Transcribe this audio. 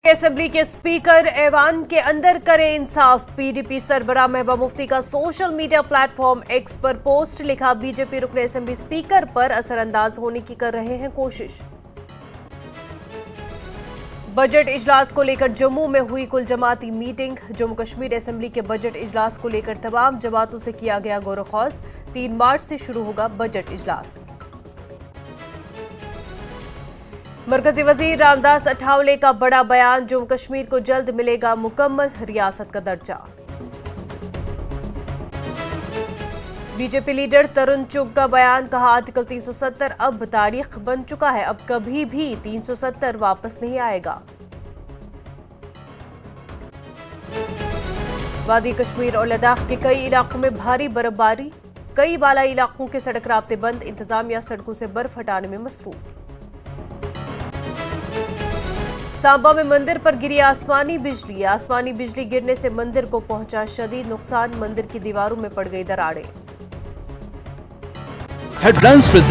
Assembly के speaker ऐवान के अंदर करें इंसाफ। पीडीपी सरबराह महबूबा मुफ्ती का सोशल मीडिया प्लेटफॉर्म एक्स पर पोस्ट लिखा, बीजेपी रुकने असेंबली स्पीकर पर असरअंदाज होने की कर रहे हैं कोशिश। बजट इजलास को लेकर जम्मू में हुई कुल जमाती मीटिंग। जम्मू कश्मीर असेंबली के बजट इजलास को लेकर तमाम जमातों से किया गया गौर खौज। 3 मार्च से शुरू होगा बजट इजलास। मरकजी वजीर रामदास अठावले का बड़ा बयान, जम्मू कश्मीर को जल्द मिलेगा मुकम्मल रियासत का दर्जा। बीजेपी लीडर तरुण चुग का बयान, कहा आर्टिकल 370 अब तारीख बन चुका है, अब कभी भी 370 वापस नहीं आएगा। वादी कश्मीर और लद्दाख के कई इलाकों में भारी बर्फबारी, कई बालाई इलाकों के सड़क राब्ते बंद, इंतजामिया सड़कों से बर्फ हटाने में मसरूफ। सांबा में मंदिर पर गिरी आसमानी बिजली गिरने से मंदिर को पहुंचा शदीद नुकसान, मंदिर की दीवारों में पड़ गई दरारें। Headlands presents